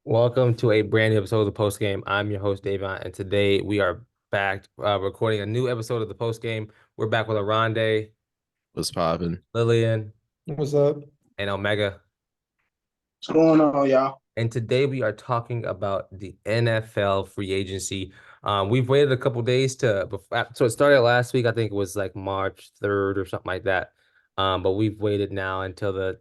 Welcome to a brand new episode of the Post Game. I'm your host, Davion, and today we are back recording a new episode of the Post Game. We're back with Oronde, Was popping. Lillian, What's up? and Omega. What's going on, y'all? And today we are talking about the NFL free agency. We've waited a couple days so it started last week. I think it was like March 3rd or something like that. But we've waited now until the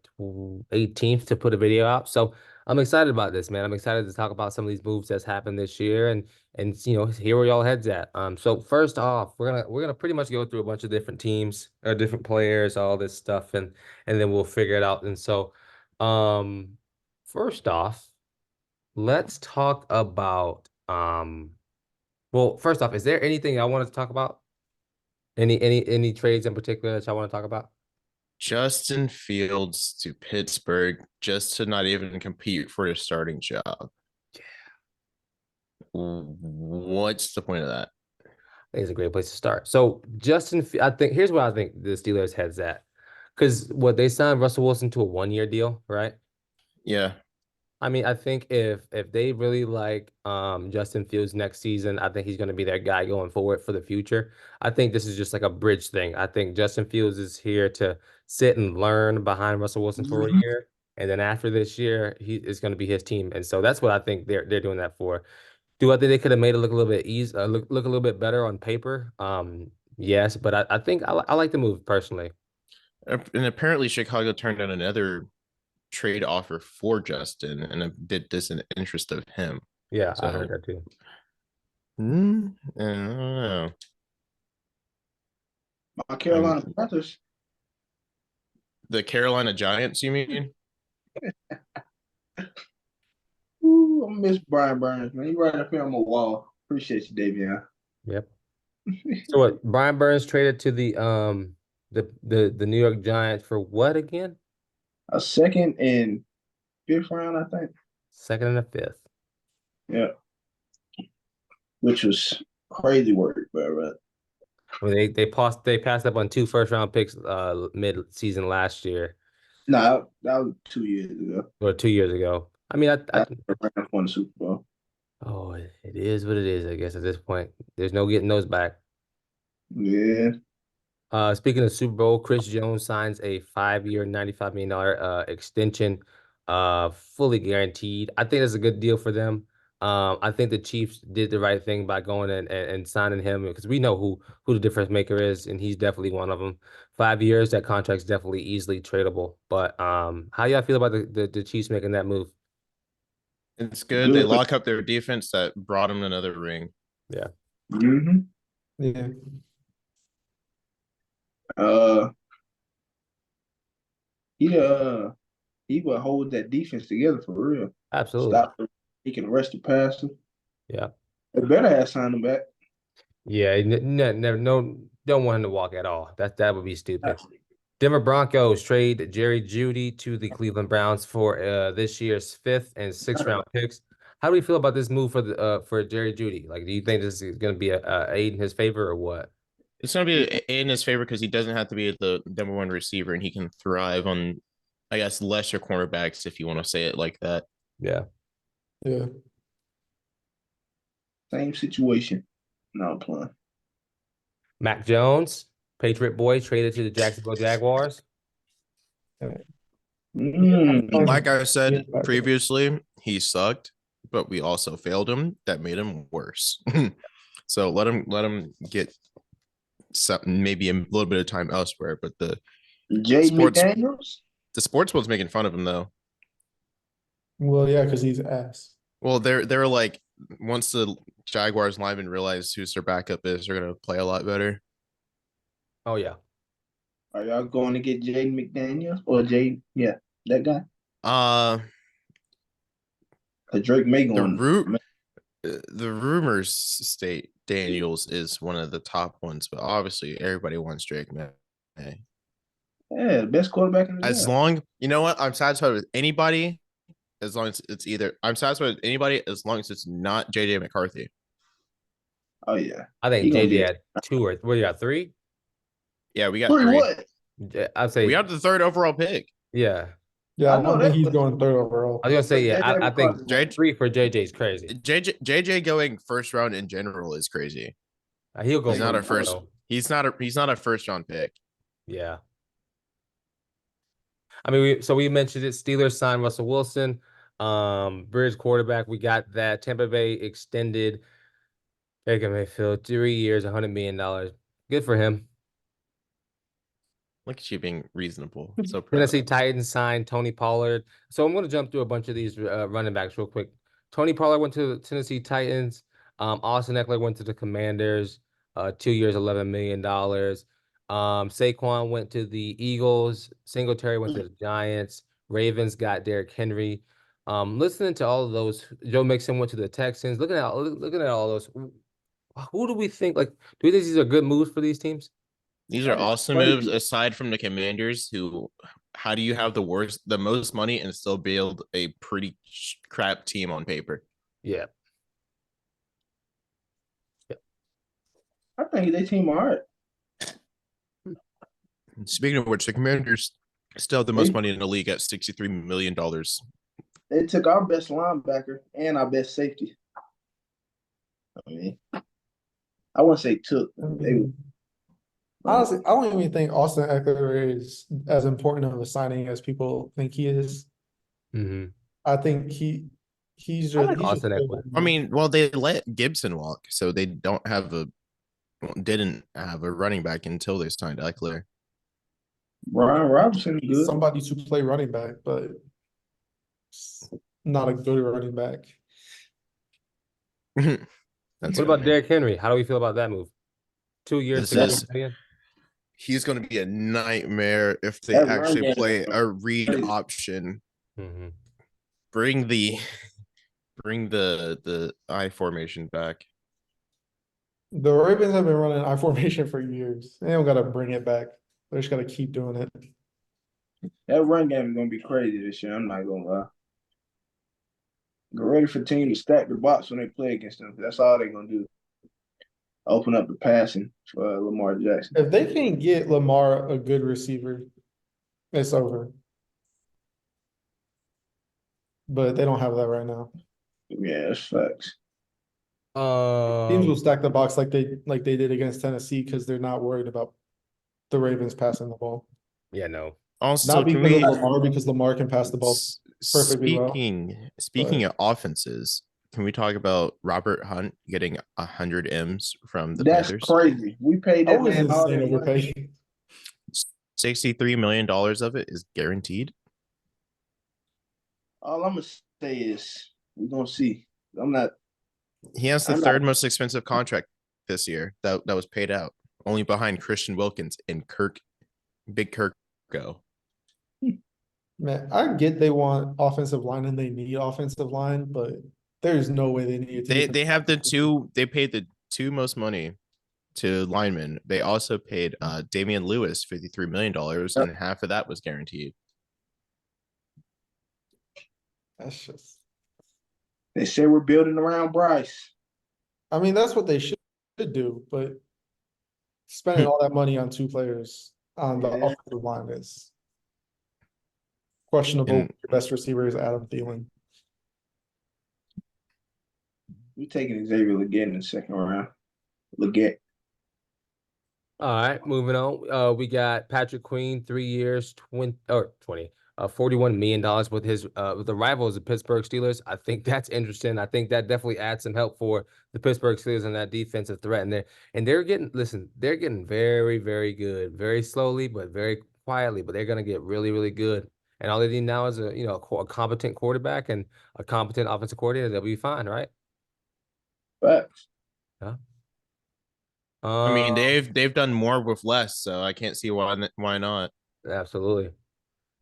18th to put a video out. So I'm excited about this, man. I'm excited to talk about some of these moves that's happened this year and hear where y'all heads at. So first off, we're gonna pretty much go through a bunch of different teams or different players, all this stuff, and then we'll figure it out. And so first off, let's talk about well, first off, is there anything I wanted to talk about? Any trades in particular that y'all want to talk about? Justin Fields to Pittsburgh just to not even compete for a starting job. What's the point of that? I think it's a great place to start. So I think here's where I think the Steelers heads at. Because what they signed Russell Wilson to a 1 year deal, right? Yeah. I mean, I think if they really like Justin Fields next season, I think he's going to be their guy going forward for the future. I think this is just like a bridge thing. I think Justin Fields is here to sit and learn behind Russell Wilson for a Mhm. year, and then after this year, he is going to be his team. And so that's what I think they're doing that for. Do I think they could have made it look a little bit look a little bit better on paper? Yes, but I think I like the move personally. And apparently Chicago turned down another trade offer for Justin and did this in the interest of him. Yeah, I heard So that too. I don't know. My I'm Carolina Panthers. the Carolina Giants, you mean? Ooh, I miss Brian Burns, man. You right up here on my wall. Appreciate you, Davion. Yep. So what? Brian Burns traded to the New York Giants for what again? A second and fifth round, I think. Second and a fifth. Yeah, which was crazy work, but I mean, they passed up on two first round picks mid season last year no, that was 2 years ago. or 2 years ago. I mean, I That's the Rams won the Super Bowl. oh, it is what it is. I guess at this point, there's no getting those back. Yeah, Speaking of Super Bowl, Chris Jones signs a 5 year, $95 million extension, fully guaranteed. I think that's a good deal for them. I think the Chiefs did the right thing by going and signing him because we know who the difference maker is, and he's definitely one of them. 5 years, that contract's definitely easily tradable. But how y'all feel about the Chiefs making that move? It's good. They good. lock up their defense that brought him another ring. Yeah. Mm-hmm. Yeah. Uh, he he would hold that defense together for real. Absolutely. Stop. He can rush the passer. Yeah. They better have signed him back. Yeah. Never, no, don't want him to walk at all. That would be stupid. Absolutely. Denver Broncos trade Jerry Jeudy to the Cleveland Browns for this year's fifth and sixth round picks. How do we feel about this move for Jerry Jeudy? Like, do you think this is going to be a aid in his favor or what? It's going to be in his favor because he doesn't have to be the number one receiver and he can thrive on, I guess, lesser cornerbacks, if you want to say it like that. Yeah. Yeah. Same situation. No, I'm playing. Mac Jones, Patriot boy, traded to the Jacksonville Jaguars. Like I said previously, he sucked, but we also failed him. That made him worse. So let him get something, maybe a little bit of time elsewhere. But Jay sports McDaniels? the sports one's making fun of him though. Well, yeah, because he's ass. Well, they're like, once the Jaguars linemen realize who's their backup is, they're gonna play a lot better. Oh yeah. Are y'all going to get Jay McDaniels or Jay? Yeah, that guy. Uh Drake may the go root the rumors state Daniels is one of the top ones, but obviously everybody wants Drake May. Yeah, best quarterback in the As draft. long, you know what, I'm satisfied with anybody as long as it's either, I'm satisfied with anybody as long as it's not JJ McCarthy. Oh yeah, I he think gonna JJ be had two or what do you got, three? Yeah, we got three. three. What? I'd We say got the third overall pick. yeah. Yeah, I I know don't think that, he's going third overall. I was gonna say, but yeah, JJ I think McCarthy won. 3 for JJ is crazy. JJ going first round in general is crazy. He'll go He's not first. a first. So, He's not a first round pick. yeah. I mean, we mentioned it. Steelers signed Russell Wilson, Bridge quarterback. We got that. Tampa Bay extended Baker Mayfield 3 years, $100 million. Good for him. Look at you being reasonable. So proud. Tennessee Titans signed Tony Pollard. So I'm going to jump through a bunch of these running backs real quick. Tony Pollard went to the Tennessee Titans. Austin Eckler went to the Commanders. 2 years, $11 million. Saquon went to the Eagles. Singletary went to the Giants. Ravens got Derrick Henry. Listening to all of those, Joe Mixon went to the Texans. Looking at all those, who do we think? Like, do we think these are good moves for these teams? These are awesome moves. Aside from the Commanders, who, how do you have the most money and still build a pretty crap team on paper? Yeah. I think they team all right. Speaking of which, the Commanders still have the most money in the league at $63 million. They took our best linebacker and our best safety. I mean, I wouldn't say took. Honestly, I don't even think Austin Eckler is as important of a signing as people think he is. Mm-hmm. I think he's just I like Austin Eckler. I mean, well, they let Gibson walk, so they didn't have a running back until they signed Eckler. Brian Robinson is good. Somebody to play running back, but not a good running back. What about Derrick Henry? How do we feel about that move? 2 years, $6 million? He's going to be a nightmare if they That actually play a read option. Mm-hmm. Bring the I formation back. The Ravens have been running I formation for years. They don't got to bring it back. They just got to keep doing it. That run game is gonna be crazy this year. I'm not gonna lie. Get ready for team to stack the box when they play against them. That's all they're gonna do. Open up the passing for Lamar Jackson. If they can get Lamar a good receiver, it's over. But they don't have that right now. Yeah, that's facts. Teams will stack the box like they did against Tennessee because they're not worried about the Ravens passing the ball. Yeah, no. Also, Not because of Lamar, because Lamar can pass the ball perfectly speaking of offenses, can we talk about Robert Hunt getting 100 M's from the That's Panthers? crazy. We paid that man all that money. $63 million of it is guaranteed. All I'm gonna say is we're gonna see. He has the third most expensive contract this year that was paid out, only behind Christian Wilkins and Big Kirk go. Man, I get they want offensive line and they need offensive line, but there's no way they need it. They paid the two most money to linemen. They also paid Damian Lewis $53 million, and half of that was guaranteed. That's just. They say we're building around Bryce. I mean, that's what they should do, but spending all that money on two players on the offensive line is questionable. Your best receiver is Adam Thielen. We're taking Xavier Legette in the second round. Legette. All right, moving on. We got Patrick Queen, 3 years, 20, $41 million with his with the rivals, the Pittsburgh Steelers. I think that's interesting. I think that definitely adds some help for the Pittsburgh Steelers and that defensive threat. And they're getting very, very good, very slowly, but very quietly. But they're gonna get really, really good. And all they need now is a competent quarterback and a competent offensive coordinator. They'll be fine, right? Facts. Yeah. I mean, they've done more with less, so I can't see why not. Absolutely.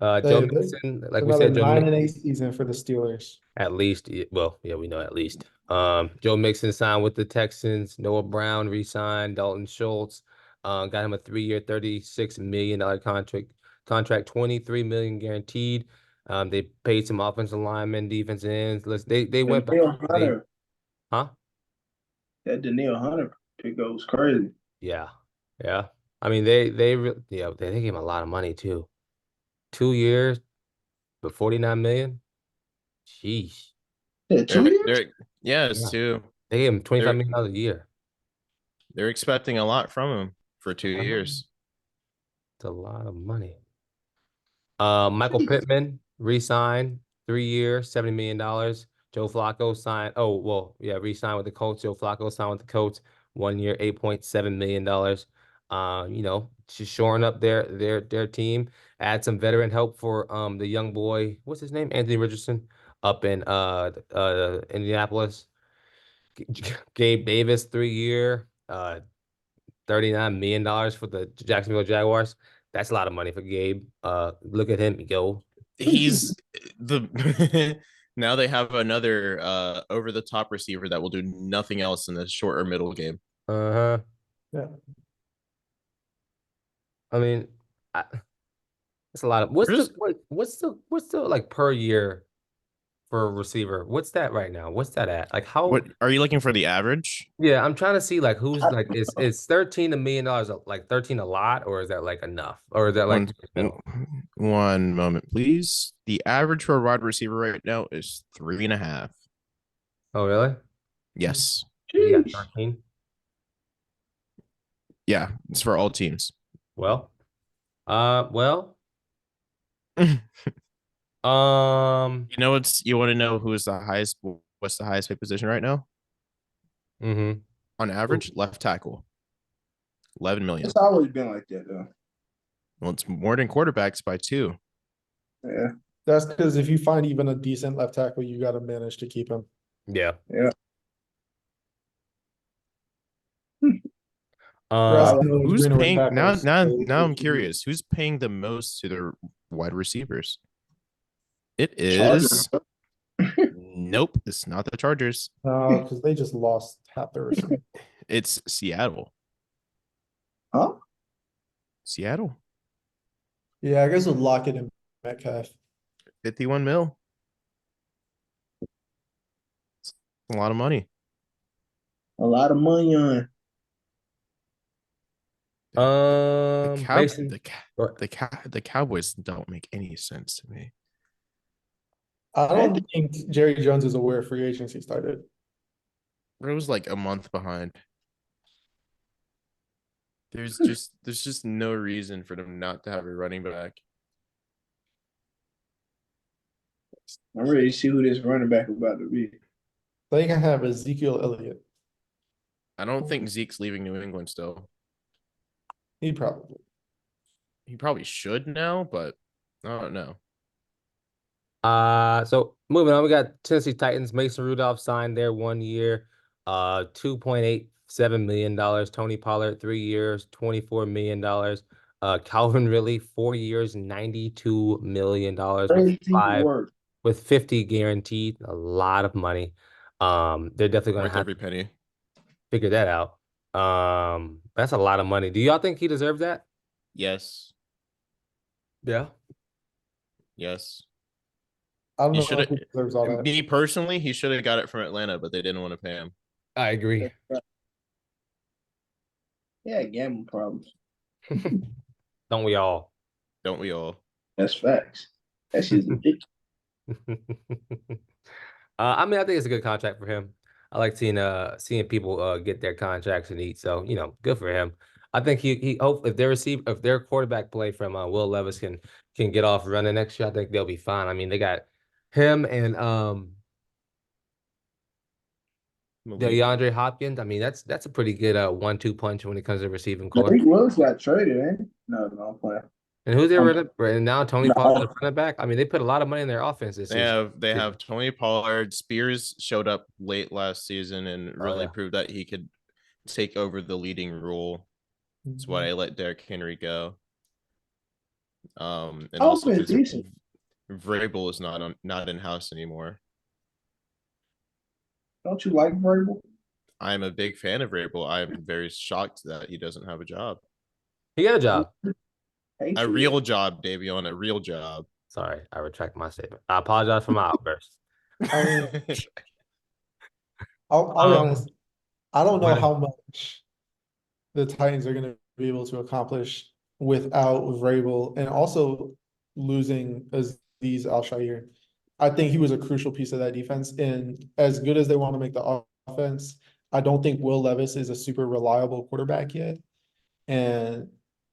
Joe Mixon, like we said, 9-8 season for the Steelers. At least, well, yeah, we know at least. Joe Mixon signed with the Texans. Noah Brown re-signed. Dalton Schultz got him a 3-year, $36 million contract. 23 million guaranteed. They paid some offensive linemen, defensive ends. They went back. Huh? That Danielle Hunter pick was crazy. Yeah. I mean, they gave him a lot of money too. 2 years, But 49 million? Sheesh. Yeah, 2 years? Yeah, Yeah. it's two. They gave him $25 They're million a year. they're expecting a lot from him for 2 Uh-huh. years. It's a lot of money. Michael Jeez. Pittman re-signed 3 years, $70 million. Joe Flacco signed. Oh, well, yeah, re-signed with the Colts. Joe Flacco signed with the Colts 1 year, $8.7 million. Just shoring up their team. Add some veteran help for the young boy. What's his name? Anthony Richardson up in Indianapolis. Gabe Davis 3 year, $39 million for the Jacksonville Jaguars. That's a lot of money for Gabe. Look at him go. He's the now they have another over the top receiver that will do nothing else in the short or middle game. Uh-huh. Yeah. I mean, it's a lot of what's the like per year for a receiver? What's that right now? What's that at? Like how What are you looking for the average? yeah, I'm trying to see like who's like is $13 million like 13 a lot or is that like enough? Or is that like middle? One moment, please. The average for a wide receiver right now is 3.5. Oh really? Yes. He got Jeez. 13. Yeah, it's for all teams. Well, You um, know what's you want to know who is the highest what's the highest paid position right now? mm-hmm. On average, left tackle. 11 million. It's always been like that, though. Well, it's more than quarterbacks by 2. Yeah, That's because if you find even a decent left tackle, you got to manage to keep him. Yeah. yeah. Uh, Who's paying now I'm curious. Who's paying the most to their wide receivers? It is nope, it's not the Chargers. No, because they just lost half their receivers. It's Seattle. Huh? Seattle. Yeah, I guess with Lockett and Metcalf. 51 mil. It's a lot of money. A lot of money on. Mason, The Cowboys don't make any sense to me. I don't think Jerry Jones is aware free agency started. It was like a month behind. There's just no reason for them not to have a running back. I'm ready to see who this running back about to be. They can have Ezekiel Elliott. I don't think Zeke's leaving New England still. He probably should now, but I don't know. So moving on, we got Tennessee Titans. Mason Rudolph signed there 1 year, $2.87 million. Tony Pollard 3 years, $24 million. Calvin Ridley 4 years, $92 million with 50 guaranteed. A lot of money. They're definitely gonna Worth have every penny. figure that out. That's a lot of money. Do y'all think he deserves that? Yes. Yeah. Yes. I don't He know should if he deserves all have. that. Me personally, he should have got it from Atlanta, but they didn't want to pay him. I agree. Yeah, gambling problems. Don't we all? Don't we all? That's facts. That shit's ridiculous. I mean, I think it's a good contract for him. I like seeing people get their contracts and eat. So, good for him. I think he hope if their quarterback play from Will Levis can get off running next year, I think they'll be fine. I mean, they got him and DeAndre Hopkins. I mean, that's a pretty good 1-2 punch when it comes to receiving core. Malik Willis got traded, ain't he? No, I'm playing. And who's their running? And now Tony Pollard, the running back. I mean, they put a lot of money in their offense this season. They have Tony Pollard. Spears showed up late last season and really proved that he could take over the leading role. That's why I let Derrick Henry go. And also Vrabel is not in house anymore. Don't you like Vrabel? I'm a big fan of Vrabel. I'm very shocked that he doesn't have a job. He got a job. A real job, Davion, a real job. Sorry, I retract my statement. I apologize for my outburst. I'll be honest. I don't know how much the Titans are going to be able to accomplish without Vrabel and also losing Aziz Al-Shaair. I think he was a crucial piece of that defense. And as good as they want to make the offense, I don't think Will Levis is a super reliable quarterback yet. And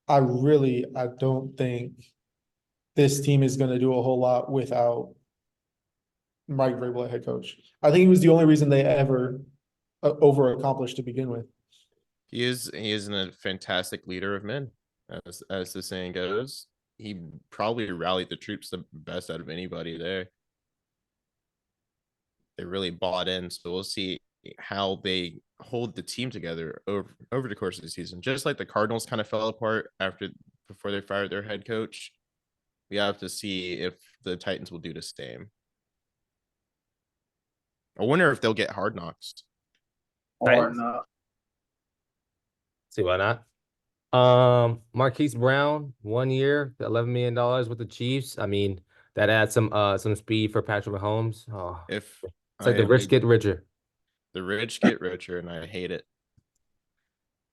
I don't think this team is going to do a whole lot without Mike Vrabel at head coach. I think he was the only reason they ever over accomplished to begin with. He is a fantastic leader of men, as the saying goes. He probably rallied the troops the best out of anybody there. They really bought in, so we'll see how they hold the team together over the course of the season. Just like the Cardinals kind of fell apart before they fired their head coach, we have to see if the Titans will do the same. I wonder if they'll get Hard Knocks. Or Titans? not. See why not? Marquise Brown, 1 year, $11 million with the Chiefs. I mean, that adds some speed for Patrick Mahomes. Oh, If it's like the rich get richer. The rich get richer, and I hate it.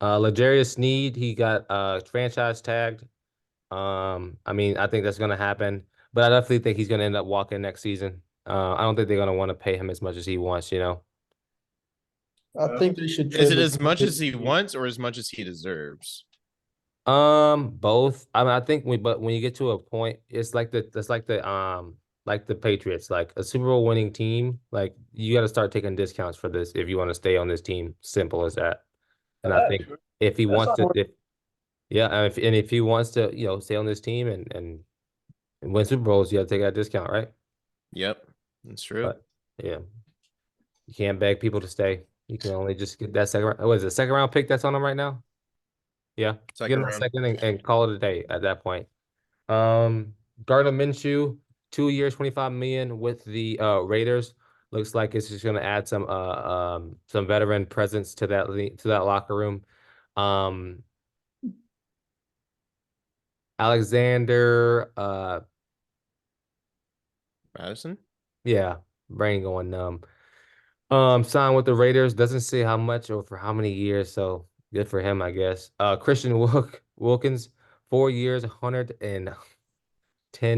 L'Jarius Sneed, he got franchise tagged. I mean, I think that's gonna happen, but I definitely think he's gonna end up walking next season. I don't think they're gonna want to pay him as much as he wants, you know. I think they should Is trade it as much as he wants or as much as he deserves? Both. I mean, I think but when you get to a point, it's like the Patriots, like a Super Bowl winning team, like you got to start taking discounts for this if you want to stay on this team. Simple as that. And I think if he wants to, yeah, and if he wants to, you know, stay on this team and win Super Bowls, you got to take that discount, right? Yep, that's true. But yeah, you can't beg people to stay. You can only just get that second round. What is it, second round pick that's on him right now? Yeah, Second get him a round. second and call it a day at that point. Gardner Minshew, 2 years, 25 million with the Raiders. Looks like it's just gonna add some veteran presence to that locker room. Alexander, Madison? yeah, brain going numb. Signed with the Raiders, doesn't say how much or for how many years, so good for him, I guess. Christian Wilkins, 4 years, 110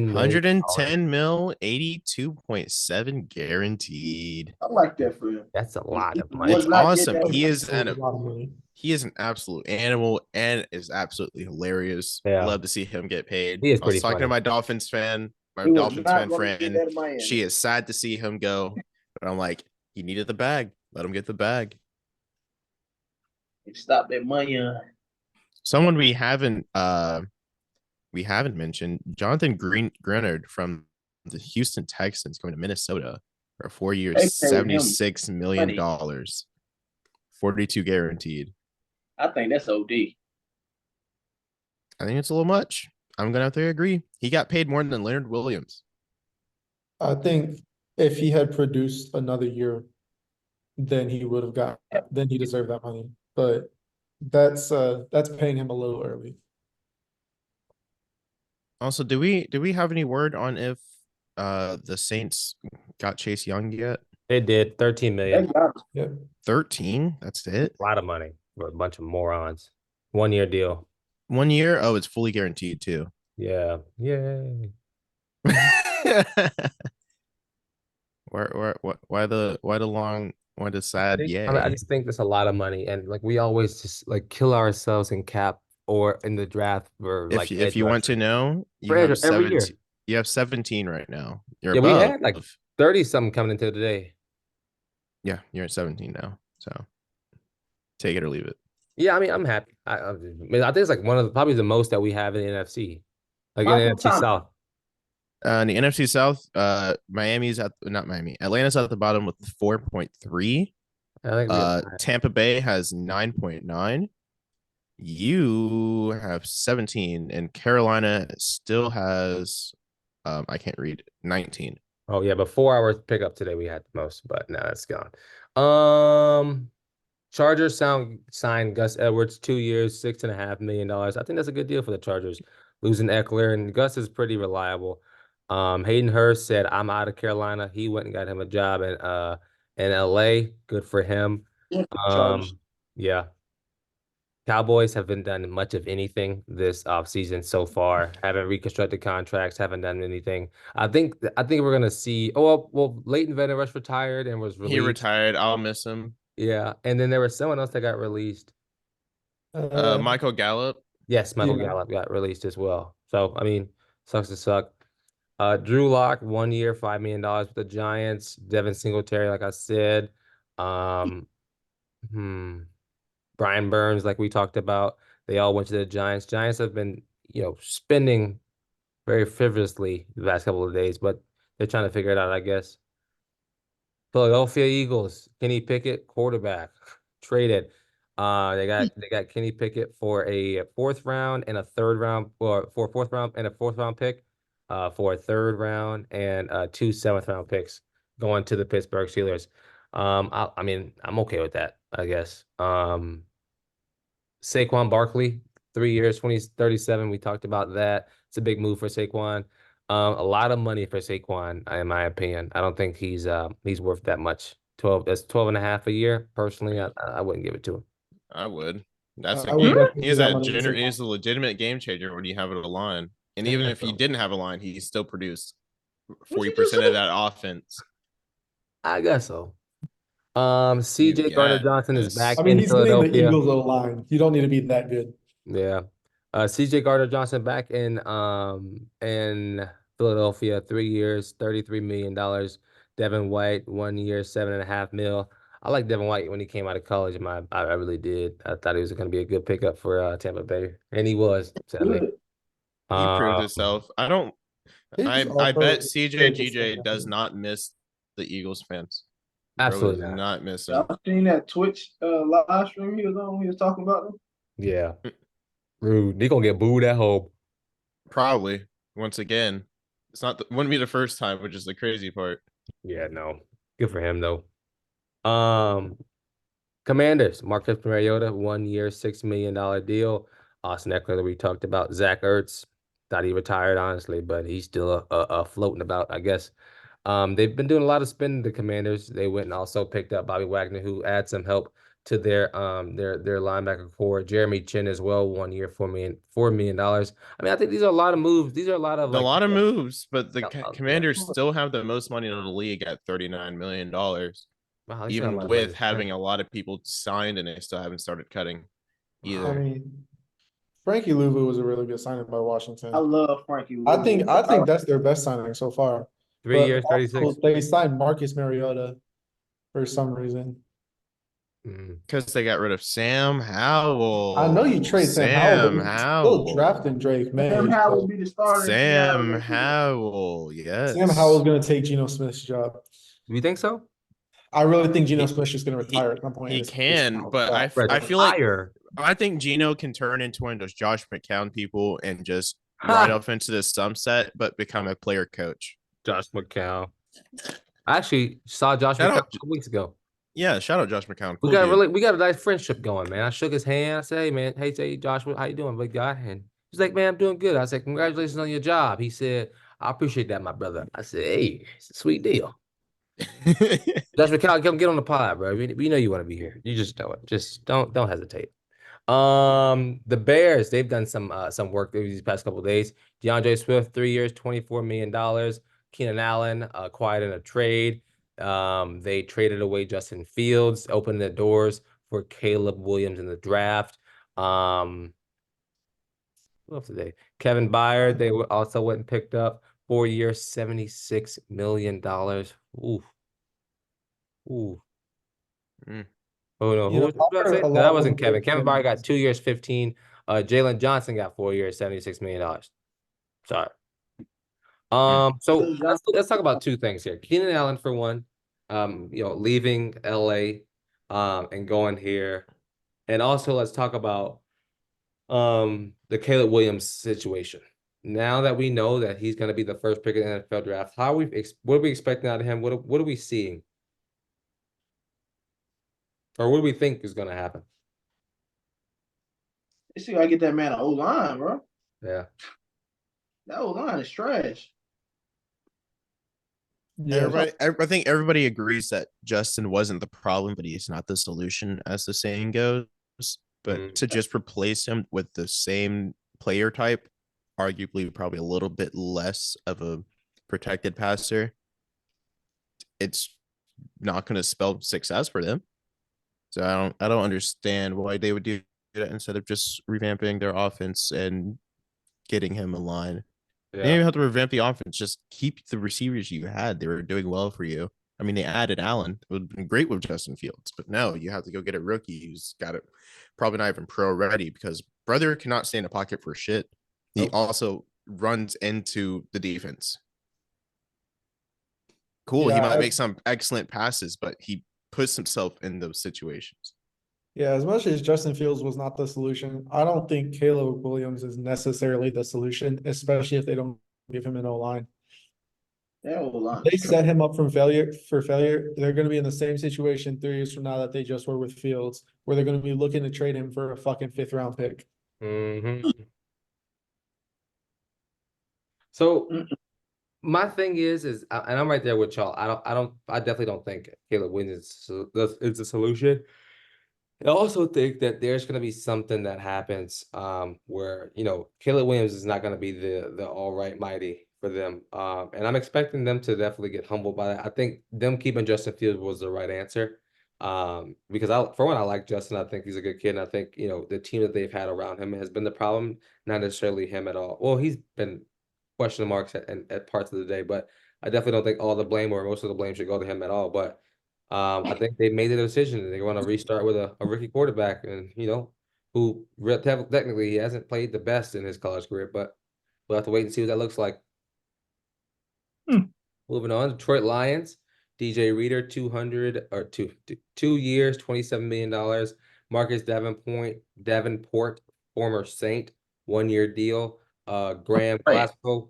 million. 110 mil, 82.7 guaranteed. I like that for him. That's a lot of money. It's awesome. That He was is a lot of money. he is an absolute animal and is absolutely hilarious. Yeah. Love to see him get paid. He is I was pretty talking to funny. my Dolphins fan, He was not gonna get friend. that in Miami. She is sad to see him go, but I'm like, he needed the bag. Let him get the bag. Stop that money. Someone we haven't mentioned, Jonathan Grenard from the Houston Texans coming to Minnesota for 4 years, $76 million, 42 guaranteed. I think that's OD. I think it's a little much. I'm gonna have to agree. He got paid more than Leonard Williams. I think if he had produced another year, then he deserved that money. But that's paying him a little early. Also, do we have any word on if the Saints got Chase Young yet? They did 13 million. Yeah. 13? That's it? A lot of money for a bunch of morons. 1 year deal. 1 year? Oh, it's fully guaranteed too. Yeah. Yay. Why the sad yay? I just think that's a lot of money, and like we always just like kill ourselves in cap or in the draft for like if you want to know, you every have year. 17. You have 17 right now. You're Yeah, above. we had like 30 something coming into today. Yeah, you're at 17 now. So take it or leave it. Yeah, I mean, I'm happy. I think it's like one of probably the most that we have in the NFC, like in the NFC South. In the NFC South, not Miami. Atlanta's at the bottom with 4.3. I think Tampa Bay has 9.9. You have 17, and Carolina still has I can't read 19. Oh yeah, but 4 hours pickup today we had the most, but now that's gone. Chargers signed Gus Edwards, 2 years, $6.5 million. I think that's a good deal for the Chargers. Losing Eckler, and Gus is pretty reliable. Hayden Hurst said, "I'm out of Carolina." He went and got him a job in LA. Good for him. Yeah. Cowboys haven't done much of anything this offseason so far. Haven't reconstructed contracts, haven't done anything. I think we're gonna see. Oh well, Leighton Vander Esch retired and was He released. retired. I'll miss him. Yeah, and then there was someone else that got released. Uh, Michael Gallup. Yes, Michael yeah. Gallup got released as well. So I mean, sucks to suck. Drew Lock, 1 year, $5 million with the Giants. Devin Singletary, like I said. Um, hmm. Brian Burns, like we talked about, they all went to the Giants. Giants have been, spending very frivolously the last couple of days, but they're trying to figure it out, I guess. Philadelphia Eagles, Kenny Pickett, quarterback, traded. They got Kenny Pickett for a fourth round and a third round, or for a fourth round and a fourth round pick, for a third round and two seventh round picks going to the Pittsburgh Steelers. I mean, I'm okay with that, I guess. Saquon Barkley, 3 years, 2037. We talked about that. It's a big move for Saquon. A lot of money for Saquon, in my opinion. I don't think he's worth that much. 12, that's 12 and a half a year. Personally, I wouldn't give it to him. I would. That's a I would game. definitely He's give that a money to Saquon. he's a legitimate game changer when you have it a line. And I even guess if he so. didn't have a line, he still produced What you 40% of just that offense. I guess so. You CJ Gardner-Johnson is guess. back I mean, in he's getting the Philadelphia. Eagles O-line. You don't need to be that good. Yeah. CJ Gardner-Johnson back in Philadelphia, 3 years, $33 million. Devin White, 1 year, 7.5 mil. I like Devin White when he came out of college. I really did. I thought he was going to be a good pickup for Tampa Bay, and he was, sadly. good. He proved Um, himself. He's I also bet CJ great for GJ does Saquon. not miss the Eagles fans. Bro does Absolutely not. not miss them. Y'all seen that Twitch live stream he was on when he was talking about them? Yeah, rude. He gonna get booed at home. Probably. Once again. Wouldn't be the first time, which is the crazy part. Yeah, no. Good for him though. Um, Commanders, Marcus Mariota, 1 year, $6 million deal. Austin Eckler that we talked about. Zach Ertz, thought he retired, honestly, but he's still floating about, I guess. They've been doing a lot of spending, the Commanders. They went and also picked up Bobby Wagner, who adds some help to their linebacker core. Jeremy Chin as well, 1 year, $4 million. I mean, I think these are a lot of moves. These are a lot of A like, lot of moves, but the yeah. Commanders still have the most money in the league at $39 million, Wow, they still got a even lot of money with to spend. having a lot of people signed and they still haven't started cutting I either. mean, Frankie Louvu was a really good signing by Washington. I love Frankie. I think that's their best signing so far. 3 years, But also 36. they signed Marcus Mariota for some reason. Because they got rid of Sam Howell. I know you trade Sam Howell, but you're still drafting Drake May. Sam Howell So will be the starter. Sam Howell, yes. Sam Howell's going to take Geno Smith's job. Do you think so? I really think Geno Smith is going to retire at some point. He can, but I feel Retire. like I think Geno can turn into one of those Josh McCown people and just Ha! ride off into the sunset, but become a player coach. Josh McCown. I actually saw Josh Shout McCown out- 2 weeks ago. Yeah, shout out Josh McCown. We Cool got dude. we got a nice friendship going, man. I shook his hand. I said, "Hey, man, hey, Josh, how you doing, big guy?" And he's like, "Man, I'm doing good." I said, "Congratulations on your job." He said, "I appreciate that, my brother." I said, "Hey, it's a sweet deal." Josh McCown, come get on the pod, bro. We know you want to be here. You just know it. Just don't hesitate. The Bears, they've done some work these past couple of days. DeAndre Swift, 3 years, $24 million. Keenan Allen, acquired in a trade. They traded away Justin Fields, opening the doors for Caleb Williams in the draft. Who else did they? Kevin Byard, they also went and picked up 4 years, $76 million. Ooh. Ooh. Oh no, You know, who did I say? a No, lot that of wasn't Kevin. them- Kevin Byard got 2 years, 15. Jalen Johnson got 4 years, $76 million. Sorry. So let's talk about two things here. Keenan Allen for one, leaving LA, and going here. And also let's talk about the Caleb Williams situation. Now that we know that he's going to be the first pick in the NFL draft, what are we expecting out of him? What are we seeing? Or what do we think is going to happen? You see, I get that man an O line, bro. Yeah. That O line is trash. Yeah, I think everybody agrees that Justin wasn't the problem, but he's not the solution, as the saying goes. but to just replace him with the same player type, arguably probably a little bit less of a protected passer, it's not going to spell success for them. So I don't understand why they would do that instead of just revamping their offense and getting him a line. They didn't even have to revamp the offense. Just keep the receivers you had. They were doing well for you. I mean, they added Allen. It would have been great with Justin Fields, but no, you have to go get a rookie who's got it, probably not even pro ready because brother cannot stay in a pocket for shit. He also runs into the defense. Cool. He might make some excellent passes, but he puts himself in those situations. Yeah, as much as Justin Fields was not the solution, I don't think Caleb Williams is necessarily the solution, especially if they don't give him an O-line. Yeah, O-line. They set him up for failure. They're going to be in the same situation 3 years from now that they just were with Fields, where they're going to be looking to trade him for a fucking 5th round pick. So my thing is, and I'm right there with y'all. I definitely don't think Caleb Williams is a solution. I also think that there's going to be something that happens where, Caleb Williams is not going to be the all right mighty for them. And I'm expecting them to definitely get humbled by that. I think them keeping Justin Fields was the right answer. Because for one, I like Justin. I think he's a good kid. And I think, the team that they've had around him has been the problem, not necessarily him at all. Well, he's been question marks at parts of the day, but I definitely don't think all the blame or most of the blame should go to him at all. But I think they made the decision and they want to restart with a rookie quarterback, and who technically he hasn't played the best in his college career, but we'll have to wait and see what that looks like. Moving on, Detroit Lions, DJ Reader, 2 years, $27 million. Marcus Davenport, former Saint, 1-year deal. Graham Glasgow,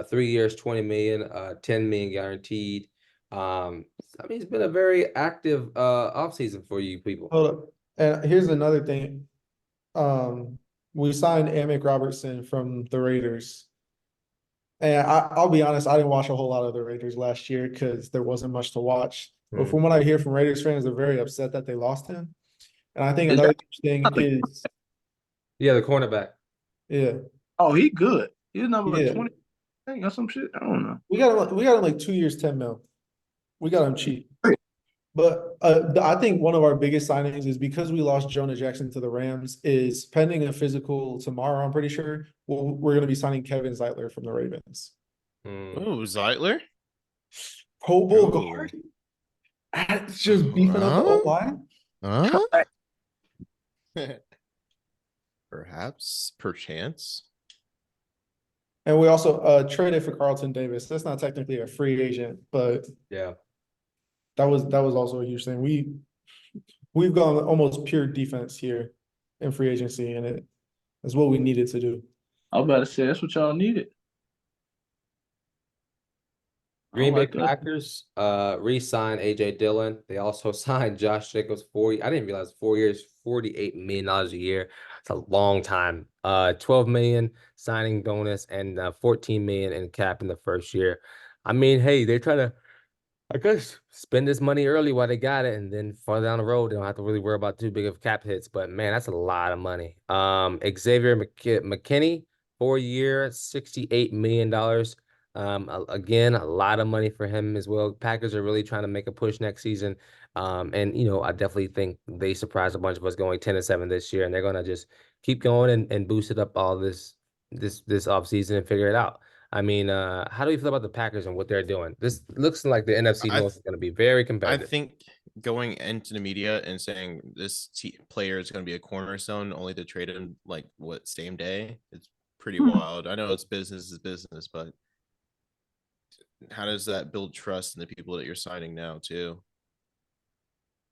3 years, 20 million, 10 million guaranteed. It's been a very active offseason for you people. Hold up. And here's another thing. We signed Amick Robertson from the Raiders. And I'll be honest, I didn't watch a whole lot of the Raiders last year because there wasn't much to watch. But from what I hear from Raiders fans, they're very upset that they lost him. And I think another thing is the cornerback. Yeah. Oh, he good. He's number 20, I think, or some shit. I don't know. We got him like 2 years, 10 mil. We got him cheap. But I think one of our biggest signings is because we lost Jonah Jackson to the Rams is pending a physical tomorrow, I'm pretty sure. We're going to be signing Kevin Zeitler from the Ravens. Oh, Zeitler? Pro Bowl guard? It's just beefing up the O-line? Perhaps, perchance. And we also traded for Carlton Davis. That's not technically a free agent, but yeah. That was also a huge thing. We've gone almost pure defense here in free agency, and that's what we needed to do. I was about to say that's what y'all needed. Green Bay Packers re-signed AJ Dillon. They also signed Josh Jacobs 40. I didn't realize 4 years, $48 million a year. It's a long time. 12 million signing bonus and 14 million in cap in the first year. Hey, they're trying to, I guess, spend this money early while they got it, and then farther down the road, they don't have to really worry about too big of cap hits. But man, that's a lot of money. Xavier McKinney, 4 year, $68 million. Again, a lot of money for him as well. Packers are really trying to make a push next season. And I definitely think they surprised a bunch of us going 10-7 this year, and they're gonna just keep going and boost it up all this offseason and figure it out. How do you feel about the Packers and what they're doing? This looks like the NFC North is going to be very competitive. I think going into the media and saying this player is going to be a cornerstone only to trade him same day, it's pretty wild. I know it's business is business, but how does that build trust in the people that you're signing now too?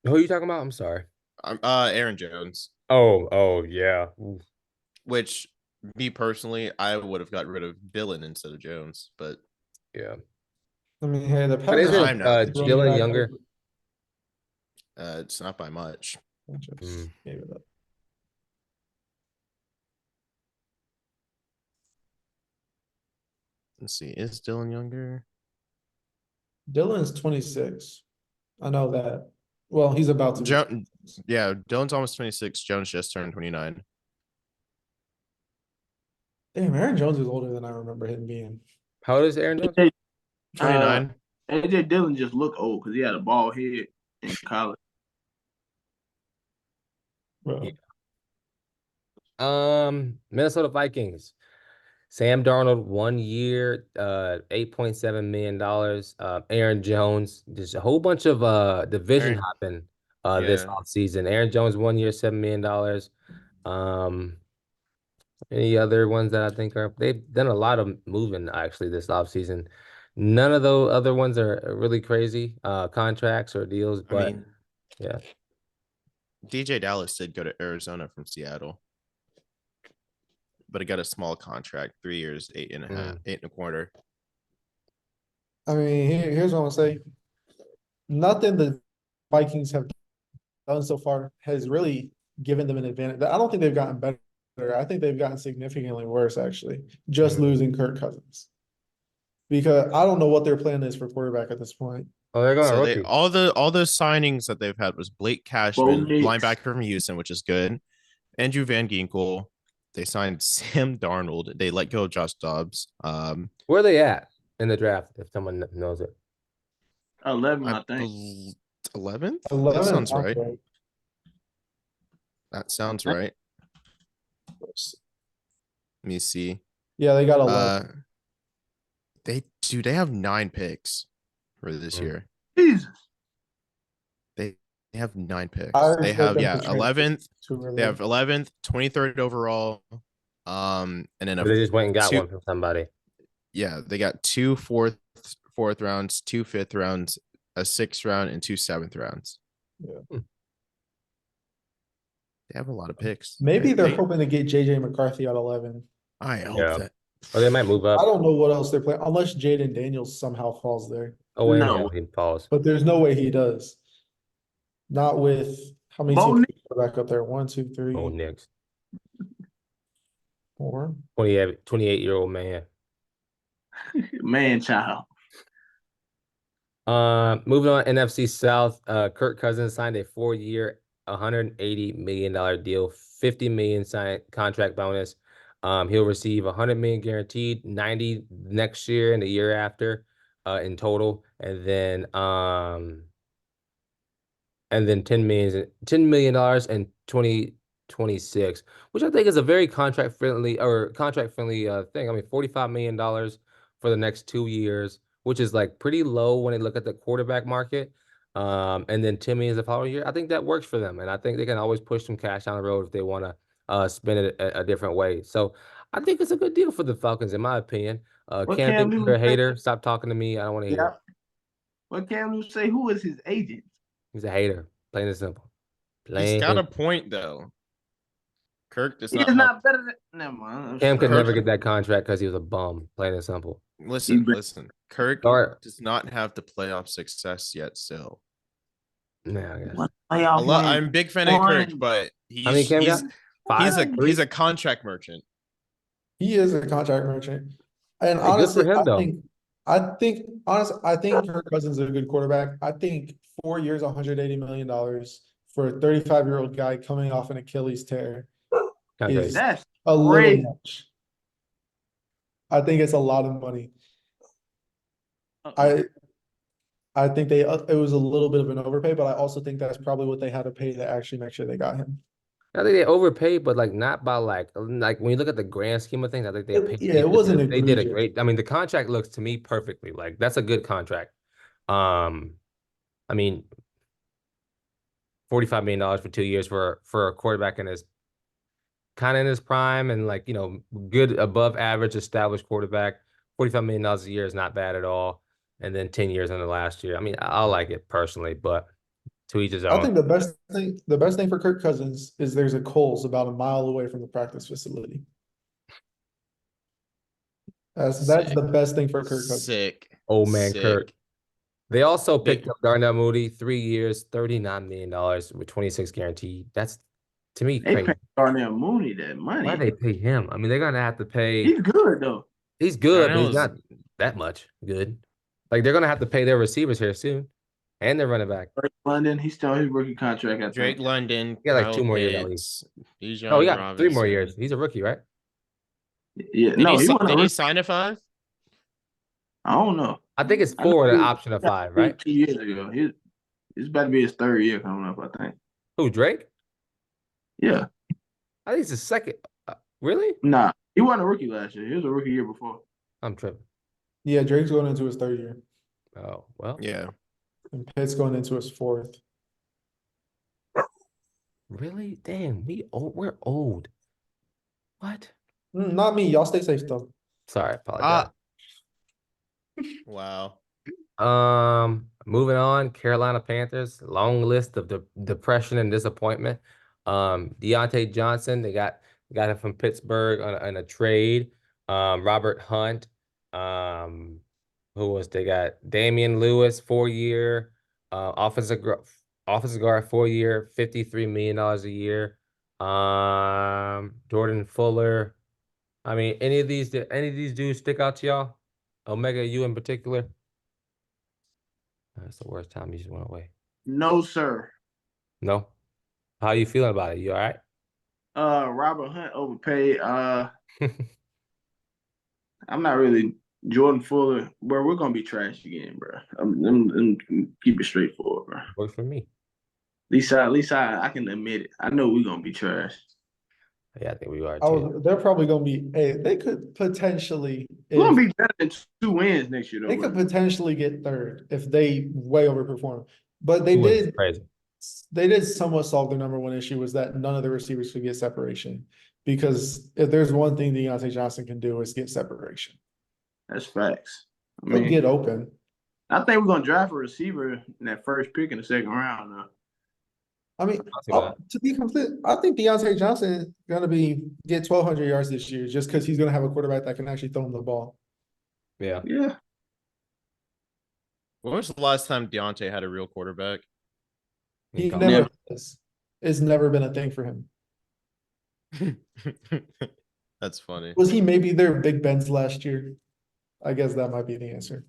Who are you talking about? I'm sorry. Aaron Jones. Oh yeah. Ooh. Which, me personally, I would have got rid of Dillon instead of Jones, but yeah. Hey, the Packers. But isn't Dillon younger? It's not by much. Let's see. Is Dillon younger? Dillon's 26. I know that. Well, he's about to be. Yeah, Dylan's almost 26. Jones just turned 29. Damn, Aaron Jones is older than I remember him being. How old is Aaron Jones? 29. AJ Dillon just looked old because he had a bald head in college. Bro. Minnesota Vikings. Sam Darnold, 1 year, $8.7 million. Aaron Jones, there's a whole bunch of division hopping this Yeah. offseason. Aaron Jones, 1 year, $7 million. Any other ones that I think they've done a lot of moving actually this offseason. None of those other ones are really crazy contracts or deals, I but mean, yeah. DJ Dallas did go to Arizona from Seattle, but he got a small contract, 3 years, 8.5, 8.25. I mean, here's what I'm gonna say. Nothing the Vikings have done so far has really given them an advantage. I don't think they've gotten better. I think they've gotten significantly worse, actually, just losing Kirk Cousins. Because I don't know what their plan is for quarterback at this point. Oh, they're going to So rookie. all the signings that they've had was Blake Cashman, linebacker from Houston, which is good. Andrew Van Ginkel. They signed Sam Darnold. They let go of Josh Dobbs. Where are they at in the draft, if someone knows it? 11, I think. 11th? 11 That sounds right. That sounds right. Let me see. Yeah, they got 11. They have 9 picks for this year. Jesus. They have 9 picks. I They have expect them to 11th. too early. They have 11th, 23rd overall. And then They just went and got one from somebody. Yeah, they got 2 fourth rounds, 2 fifth rounds, a 6th round, and 2 7th rounds. Yeah. They have a lot of picks. Maybe they're hoping to get JJ McCarthy at 11. I hope that. Or they might move up. I don't know what else they're playing, unless Jaden Daniels somehow falls there. Oh, wait, No. he falls. But there's no way he does. Not with how many teams back up there? 1, 2, 3. Oh, Knicks. 4. 28-year-old man. Man child. Moving on, NFC South. Kirk Cousins signed a 4-year, $180 million deal, $50 million contract bonus. He'll receive $100 million guaranteed, 90 next year and the year after, in total, and then $10 million in 2026, which I think is a very contract friendly thing. I mean, $45 million for the next 2 years, which is like pretty low when they look at the quarterback market. And then 10 million the following year. I think that works for them, and I think they can always push some cash down the road if they want to spend it a different way. So I think it's a good deal for the Falcons, in my opinion. Cam, you're a hater. Stop talking to me. I don't want to hear it. What Cam Newton say? Who is his agent? He's a hater. Plain and simple. He's got a point though. Kirk does He is not better than. Never mind. Cam could never get that contract because he was a bum. Plain and simple. Listen. Kirk does not have the playoff success yet. Still, yeah, I guess. I'm a big fan of Kirk, but he's a contract merchant. He is a contract merchant, and Hey, honestly, good for him, though. I think Kirk Cousins is a good quarterback. I think 4 years, $180 million for a 35-year-old guy coming off an Achilles tear is That's a little much. I think it's a lot of money. I think it was a little bit of an overpay, but I also think that's probably what they had to pay to actually make sure they got him. I think they overpaid, but like not by like when you look at the grand scheme of things, I think they paid. Yeah, it wasn't. They did a great. I mean, the contract looks to me perfectly. Like that's a good contract. I mean, $45 million for 2 years for a quarterback in his prime and like good above average established quarterback. $45 million a year is not bad at all. And then 10 years in the last year. I mean, I like it personally, but to each his own. I think the best thing for Kirk Cousins is there's a Kohl's about a mile away from the practice facility. That's the best thing for Kirk Cousins. Sick. Old man Kirk. They also picked up Darnell Mooney, 3 years, $39 million with 26 guaranteed. That's to me crazy. They paid Darnell Mooney that money. Why they pay him? I mean, they're gonna have to pay. He's good though. He's good, but he's not that much good. Like they're gonna have to pay their receivers here soon. And the running back. Drake London, he's still on his rookie contract. I Drake think. London, He got like Kyle 2 more years at Pitts, least. Bijan Oh, he got 3 more Robinson. years. He's a rookie, right? Yeah, Did no, he, he wasn't a did he rookie. sign at 5? I don't know. I think it's I know 4 he and an was option of 5, right? 2 years ago. It's about to be his third year coming up, I think. Who, Drake? Yeah. I think it's his second. Really? Nah, he wasn't a rookie last year. He was a rookie year before. I'm tripping. Yeah, Drake's going into his 3rd year, Oh, well, Yeah. and Pitt's going into his 4th. really? Damn, we're old. What? Not me. Y'all stay safe though. Sorry, apologize. Wow. Moving on, Carolina Panthers, long list of depression and disappointment. Deontay Johnson, they got him from Pittsburgh on a trade. Robert Hunt, who was they got Damian Lewis, 4-year, offensive guard, 4-year, $53 million a year. Jordan Fuller. I mean, any of these dudes stick out to y'all? Omega, you in particular? That's the worst time he just went away. No, sir. No? How you feeling about it? You all right? Robert Hunt overpaid. I'm not really Jordan Fuller. Bro, we're gonna be trash again, bro. I'm keep it straightforward, bro. Works for me. At least I can admit it. I know we're gonna be trash. Yeah, I think we are too. They're probably going to be. Hey, they could potentially. We're gonna be better than 2 wins next year, though. They could Bro. potentially get 3rd if they way overperform. But they It was did. crazy. They did somewhat solve their number 1 issue was that none of the receivers could get separation. Because if there's one thing Deontay Johnson can do is get separation. That's facts. I He'll mean, get open. I think we're gonna draft a receiver in that first pick in the 2nd round. Though. I mean, I'll see that. to be complete, I think Deontay Johnson is gonna get 1,200 yards this year just because he's gonna have a quarterback that can actually throw him the ball. Yeah. Yeah. When was the last time Deontay had a real quarterback? He college. never has. It's never been a thing for him. That's funny. Was he maybe their Big Ben's last year? I guess that might be the answer.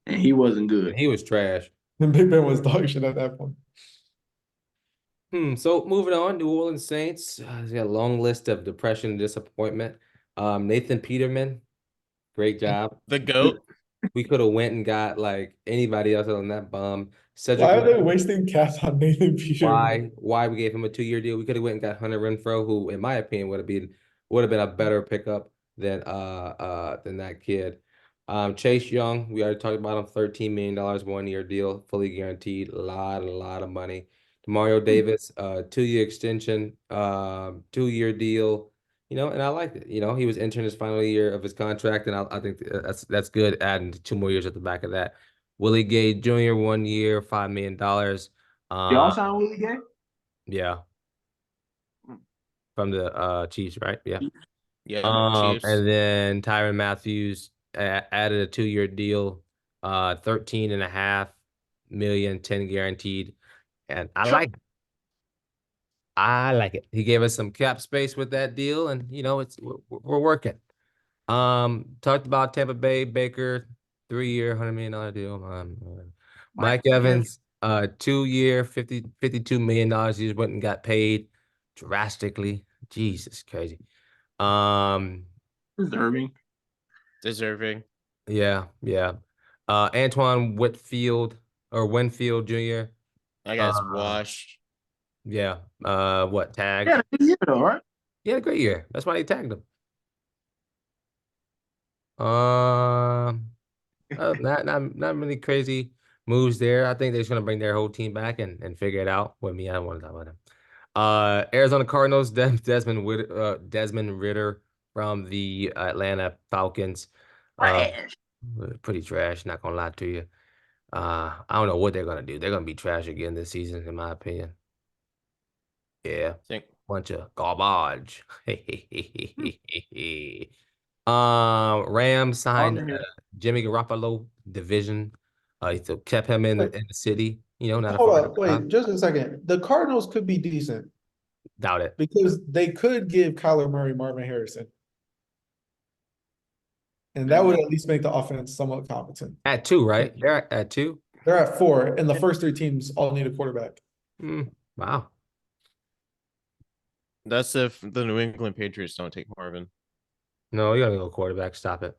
And he wasn't good. He was trash. And Big Ben was dog shit at that point. So moving on, New Orleans Saints. He's got a long list of depression and disappointment. Nathan Peterman, great job. The GOAT. We could have went and got like anybody else on that bum. Why are they wasting caps on Nathan Peterman? Why we gave him a 2-year deal? We could have went and got Hunter Renfrow, who, in my opinion, would have been a better pickup than that kid. Chase Young, we already talked about him, $13 million 1-year deal, fully guaranteed, a lot of money. Demario Davis, 2-year extension, 2-year deal. And I liked it. He was entering his final year of his contract, and I think that's good. Adding 2 more years at the back of that. Willie Gay Jr. 1 year, $5 million. Y'all signed Willie Gay? Yeah, from the Chiefs, right? Yeah. Yeah. Chiefs. And then Tyrann Matthews added a 2-year deal, 13.5 million, 10 guaranteed, and I like it. He gave us some cap space with that deal, and we're working. Talked about Tampa Bay Baker, 3-year, $100 million deal. Mike Evans, 2-year, $52 million. He just went and got paid drastically. Jesus, crazy. Deserving. Yeah. Antoine Winfield Jr. That guy's washed. Yeah. Tagged? Yeah, good year though, right? He had a great year. That's why they tagged him. Not really crazy moves there. I think they're just gonna bring their whole team back and figure it out. With me, I don't want to talk about them. Arizona Cardinals, Desmond Ritter from the Atlanta Falcons. Pretty trash, not gonna lie to you. I don't know what they're gonna do. They're gonna be trash again this season, in my opinion. Yeah. Bunch of garbage. Rams signed Jimmy Garoppolo division. So kept him in the city. Not Hold up, wait, just a second. The Cardinals could be decent. Doubt it. Because they could give Kyler Murray Marvin Harrison. And that would at least make the offense somewhat competent. At 2, right? They're at 2. They're at 4, and the first 3 teams all need a quarterback. Wow. That's if the New England Patriots don't take Marvin. No, you gotta go quarterback. Stop it.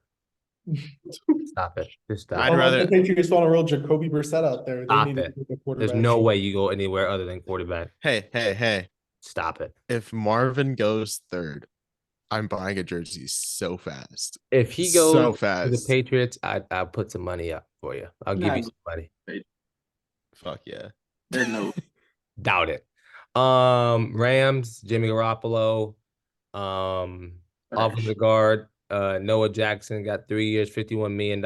Stop it. Just stop. I'd Unless rather- the Patriots want to roll Jacoby Brissett out there. They Stop need it. to get a There's quarterback. no way you go anywhere other than quarterback. Hey. Stop it. If Marvin goes third, I'm buying a jersey so fast. If he So goes to the fast. Patriots, I'll put some money up for you. I'll give you some money. Fuck yeah. There's no. Doubt it. Rams, Jimmy Garoppolo, offensive guard, Noah Jackson got 3 years, $51 million.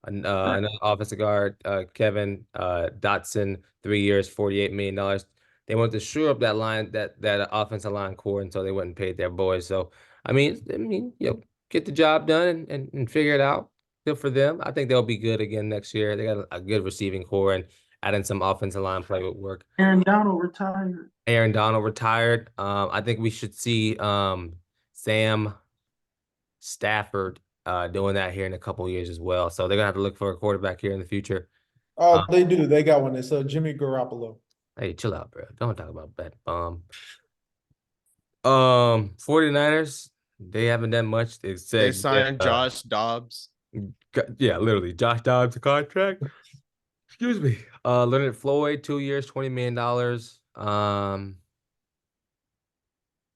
Another offensive guard, Kevin Dotson, 3 years, $48 million. They wanted to shore up that line, that offensive line core until they went and paid their boys. So I mean, get the job done and figure it out. Good for them. I think they'll be good again next year. They got a good receiving core, and adding some offensive line play would work. Aaron Donald retired. Aaron Donald retired. I think we should see Sam Stafford doing that here in a couple of years as well. So they're gonna have to look for a quarterback here in the future. Oh, they do. They got one. It's Jimmy Garoppolo. Hey, chill out, bro. Don't talk about that. 49ers, they haven't done much. They signed Josh Dobbs. Yeah, literally. Josh Dobbs contract. Excuse me. Leonard Floyd, 2 years, $20 million.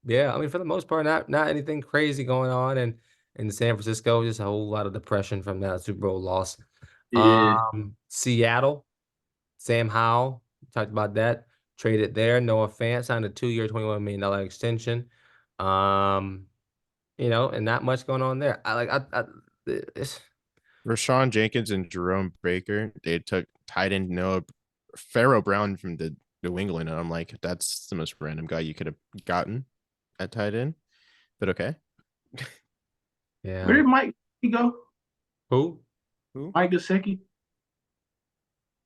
Yeah, I mean, for the most part, not anything crazy going on in San Francisco. Just a whole lot of depression from that Super Bowl loss. Yeah. Seattle, Sam Howell, talked about that. Traded there. Noah Fant signed a 2-year, $21 million extension. And not much going on there. It's Rashawn Jenkins and Jerome Baker. They took tight end Noah Pharaoh Brown from the New England, and I'm like, that's the most random guy you could have gotten at tight end. But okay. Yeah. Where did Mike go? Who? Mike Gesicki.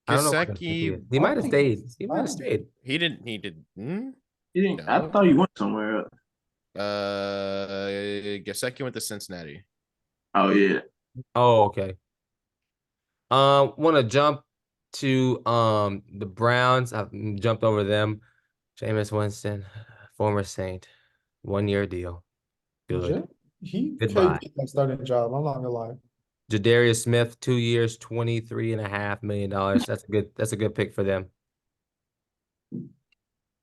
I don't know. Gesicki. He might have stayed. He might have stayed. He did. He didn't. No. I thought he went somewhere else. Gesicki went to Cincinnati. Oh yeah. Oh, okay. Want to jump to the Browns. I've jumped over them. Jameis Winston, former Saint, 1-year deal. Good. He Goodbye. could get that starting job. I'm not gonna lie. Jadarius Smith, 2 years, $23.5 million. That's a good pick for them.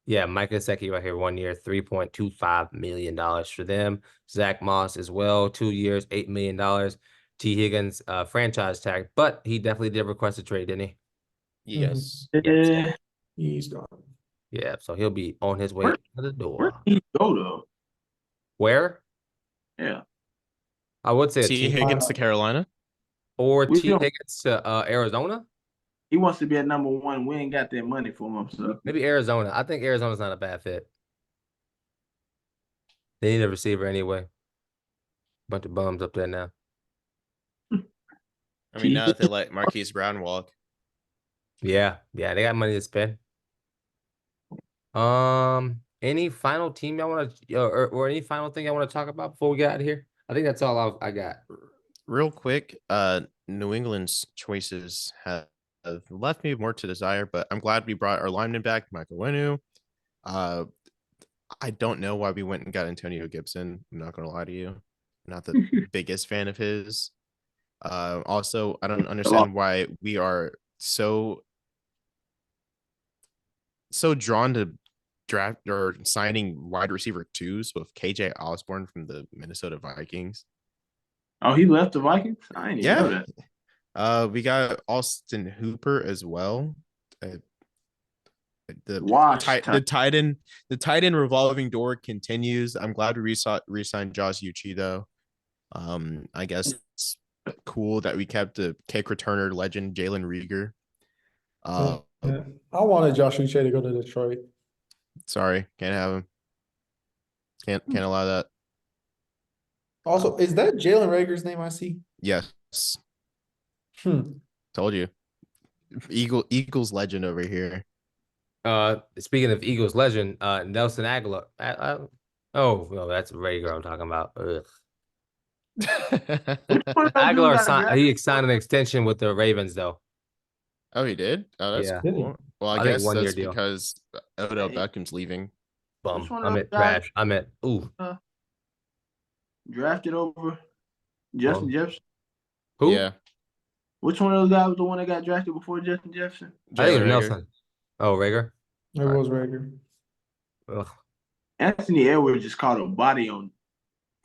Yeah, Mike Gesicki right here, 1 year, $3.25 million for them. Zach Moss as well, 2 years, $8 million. T. Higgins, franchise tag, but he definitely did request a trade, didn't he? Yes. Yeah. He's gone. Yeah, so he'll be on his way Where- to the door. Where did he go though? Where? Yeah. I would say a T. T. Higgins to Carolina. Or We T. don't- Higgins to Arizona. He wants to be at number 1. We ain't got that money for him, so Maybe Arizona. I think Arizona's not a bad fit. They need a receiver anyway. Bunch of bums up there now. I mean, now that they let Marquise Brown walk. Yeah, they got money to spend. Any final team y'all want to, or any final thing I want to talk about before we get out of here? I think that's all I got. Real quick, New England's choices have left me more to desire, but I'm glad we brought our lineman back, Michael Wenu. I don't know why we went and got Antonio Gibson. I'm not gonna lie to you. Not the biggest fan of his. Also, I don't understand why we are so drawn to draft or signing wide receiver 2s with KJ Osborne from the Minnesota Vikings. Oh, he left the Vikings? I didn't even know that. We got Austin Hooper as well. The tight end revolving door continues. I'm glad we re-signed Josh Uche though. I guess it's cool that we kept the kick returner legend Jalen Reagor. Yeah. I wanted Josh Uche to go to Detroit. Sorry, can't have him. Can't allow that. Also, is that Jalen Rager's name I see? Yes. Told you. Eagles legend over here. Speaking of Eagles legend, Nelson Aguilar. Oh, no, that's Rager I'm talking about. Ugh. Aguilar he signed an extension with the Ravens though. Oh, he did? Oh, that's Yeah. cool. Well, I I think guess 1 year that's deal. because Odell Hey, Beckham's leaving. which Bum. one I of those meant guys trash. I meant ooh. drafted over Justin Bum. Jefferson? Who? Yeah, Which one of those guys was the one that got drafted before Justin Jefferson? I think it Jalen was Reagor. Nelson. Oh, Rager. It All right. was Rager. Ugh. Anthony Edwards just caught a body on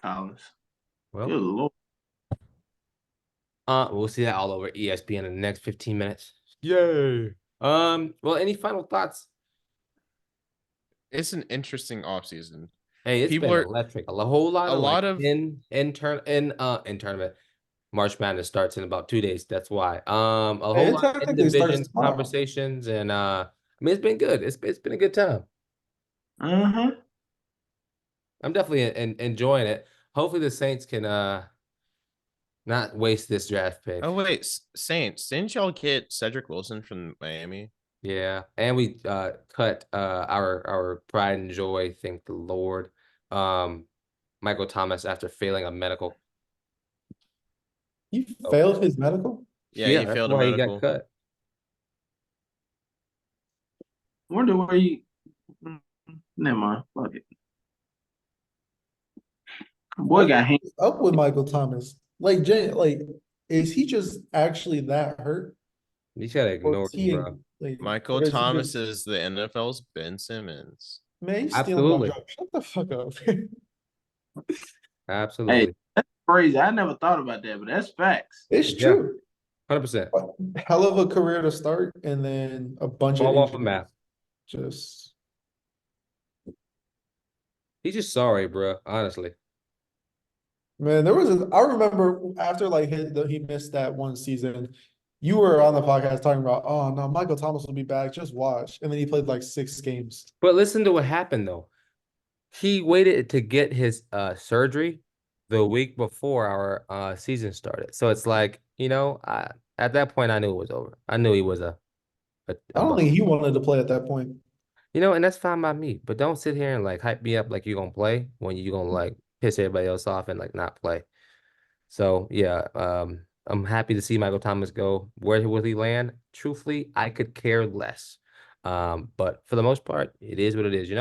Collins. Well, Good Lord. we'll see that all over ESPN in the next 15 minutes. Yay. Well, any final thoughts? It's an interesting offseason. Hey, it's People been are electric. A whole lot a of like lot of in tournament. March Madness starts in about 2 days. That's why. A Hey, whole it lot of in technically starts division tomorrow. conversations, and I mean it's been good. It's been a good time. Uh-huh. I'm definitely enjoying it. Hopefully the Saints can not waste this draft pick. oh wait, Saints, didn't y'all get Cedric Wilson from Miami? Yeah, and we cut our pride and joy, thank the Lord, Michael Thomas after failing a medical. He Oh, failed his medical? Yeah, yeah, he that's failed a why he got medical. cut. Wonder where he. Never mind. Fuck it. Boy What got hit. is up with Michael Thomas? Like, is he just actually that hurt? You gotta Or ignore is him, he bro. like, Michael or is he Thomas just, is the NFL's Ben Simmons. man, he's stealing my Absolutely, job. Shut the fuck up. Hey, absolutely. that's crazy. I never thought about that, but that's facts. It's Yeah, true. 100%. Hell of a career to start, and then a bunch of Fall off the injuries. map. Just He's just sorry, bro. Honestly. man, I remember after like he missed that one season, you were on the podcast talking about, oh no, Michael Thomas will be back, just watch. And then he played like 6 games. But listen to what happened though. He waited to get his surgery the week before our season started. So it's like, at that point I knew it was over. I knew he was I a don't bum. think he wanted to play at that point. And that's fine by me. But don't sit here and like hype me up like you're gonna play when you're gonna like piss everybody else off and like not play. So yeah, I'm happy to see Michael Thomas go. Where will he land? Truthfully, I could care less. But for the most part, it is what it is,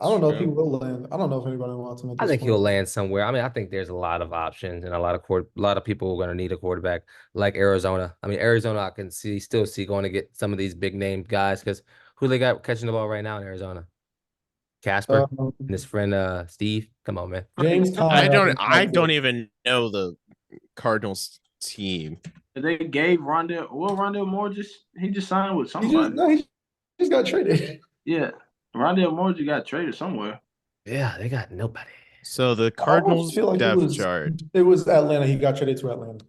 I don't know if he True. will land. I don't know if anybody wants him at I this think point. he'll land somewhere. I mean, I think there's a lot of options and a lot of people are going to need a quarterback like Arizona. I mean, Arizona, I can still see going to get some of these big name guys because who they got catching the ball right now in Arizona? Casper Um, and his friend Steve. Come on, man. James Conner, I think I might don't be. even know the Cardinals team. They gave Rondell. Well, Rondell Moore he just signed with somebody. He just got traded. Yeah, Rondell Moore just got traded somewhere. Yeah, they got nobody. So the I almost Cardinals feel like depth chart. it was Atlanta. He got traded to Atlanta.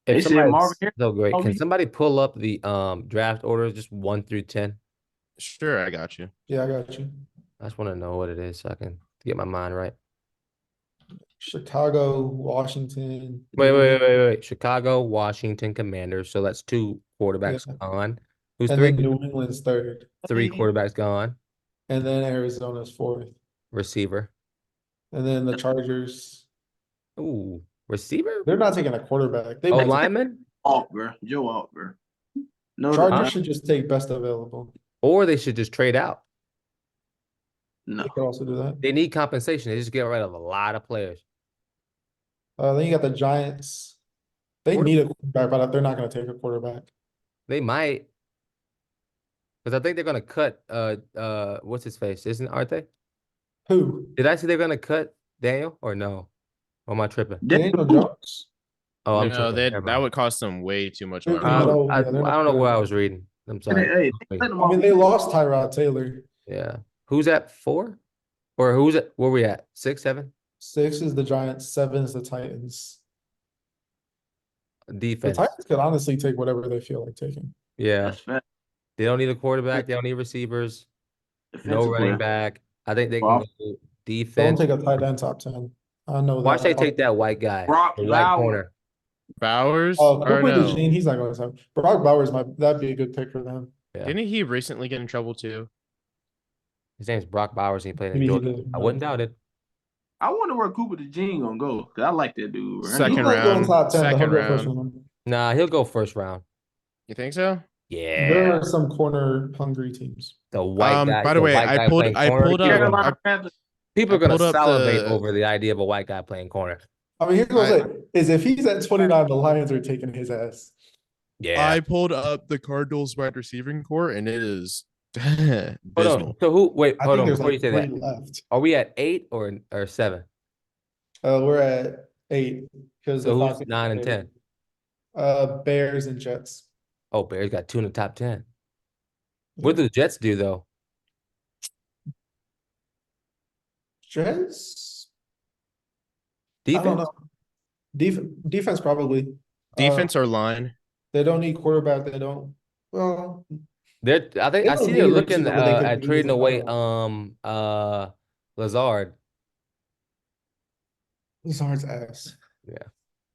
If They said Marvin somebody's Harrison. so great, can Kobe. somebody pull up the draft orders just 1 through 10? Sure, I got you. Yeah, I got you. I just want to know what it is so I can get my mind right. Chicago, Washington. Wait. Chicago, Washington Commanders. So that's 2 quarterbacks Yeah. gone. Who's And 3? then New England's third. 3 quarterbacks gone. And then Arizona's fourth. Receiver. And then the Chargers. Ooh, receiver? They're not taking a quarterback. They Oh, might take, lineman? Altger, Joe Altger. No, Chargers Huh? should just take best available. Or they should just trade out. no. They could also do that. They need compensation. They just get rid of a lot of players. Then you got the Giants. They Quarter- need a quarterback, but they're not going to take a quarterback. They might. Because I think they're gonna cut what's his face, aren't they? Who? Did I say they're gonna cut Daniel or no? Or am I tripping? Daniel Jones? Oh, I'm No, tripping. Never that mind. would cost them way too much money. No, I yeah, they're not don't know cutting where I him. was reading. I'm sorry. Hey, let them I mean, off. they lost Tyrod Taylor. Yeah. Who's at 4? Or who's at where we at? 6, 7? 6 is the Giants. 7 is the Titans. The Defense. Titans could honestly take whatever they feel like taking. Yeah. That's fact. They don't need a quarterback. They don't need receivers. No Defensive running player. back. I think they can Well, go Don't defense. take a tight end top 10. I know Watch they that. take that white guy, Brock the right Bowers. corner. Bowers? Oh, Or Cooper no? DeJean, he's not going to have. Brock Bowers that'd be a good pick for them. Yeah. Didn't he recently get in trouble too? His name's Brock Bowers. And he played in Maybe he Georgia. did. I wouldn't doubt it. I wonder where Cooper DeJean gonna go. Cause I like that dude. Right? He's Second not going round. top 10, but he'll Second go first round. round. Nah, he'll go first round. You think so? There Yeah. are some corner hungry teams. The white guy, By the the way, white guy playing corner. Carolina Panthers. People I are gonna pulled up salivate the over the idea of a white guy playing corner. I mean, here's what I'm saying, is if he's at 29, the Lions are taking his ass. Yeah. I pulled up the Cardinals wide receiving core, and it is Hold abysmal. on. So wait, I hold think on there's before you like say three that. left. Are we at 8 or 7? We're at 8 because So the who's Falcons 9 and are 10? 8. Bears and Jets. Oh, Bears got 2 in the top 10. Yeah. What do the Jets do though? Jets? I don't Defense? know. Defense probably. Defense or line? They don't need quarterback. They don't. Well, I think they I don't see need they're a looking receiver, but they could at use trading away another one. Lazard. Lazard's ass. Yeah.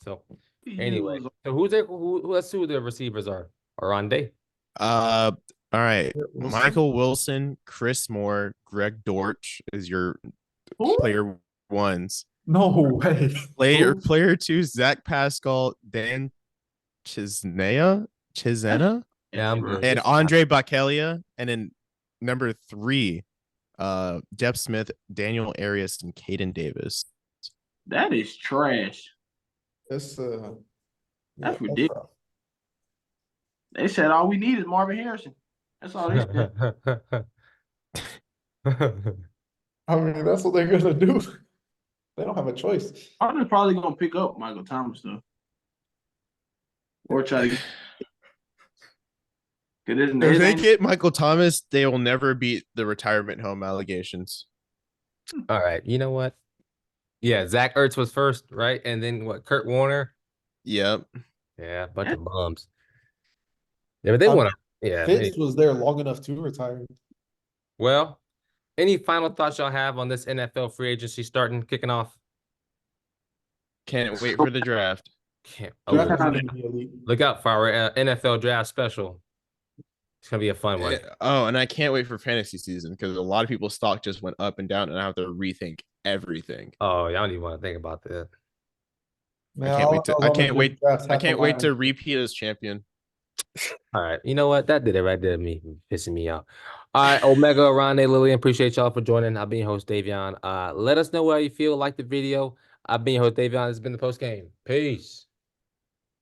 So anyway, so who's there? Let's see who the receivers are. Oronde. All right. Wilson? Michael Wilson, Chris Moore, Greg Dortch is your player ones. No way. Player two, Zach Pascal, Dan Chisena, Yeah, I'm good. and Andre Bakelia, and then number 3, Jeff Smith, Daniel Arias, and Caden Davis. That is trash. That's That's ridiculous. They said all we need is Marvin Harrison. That's all they said. I mean, that's what they're gonna do. They don't have a choice. I'm probably gonna pick up Michael Thomas though, or try to get. If they get Michael Thomas, they will never beat the retirement home allegations. All right. You know what? Yeah, Zach Ertz was first, right? And then what? Kurt Warner. Yep. Yeah, a bunch of bums. Yeah, but they want to. Yeah. Fitz was there long enough to retire. Well, any final thoughts y'all have on this NFL free agency kicking off? Can't wait for the draft. Look out for our NFL draft special. It's gonna be a fun one. Oh, and I can't wait for fantasy season because a lot of people's stock just went up and down, and I have to rethink everything. Oh, y'all don't even want to think about that. Man, I can't wait to repeat as champion. All right. You know what? That did it right there, me pissing me off. All right, Omega, Oronde, Lillian, appreciate y'all for joining. I've been your host, Davion. Let us know how you feel. Like the video. I've been your host, Davion. This has been the post game. Peace.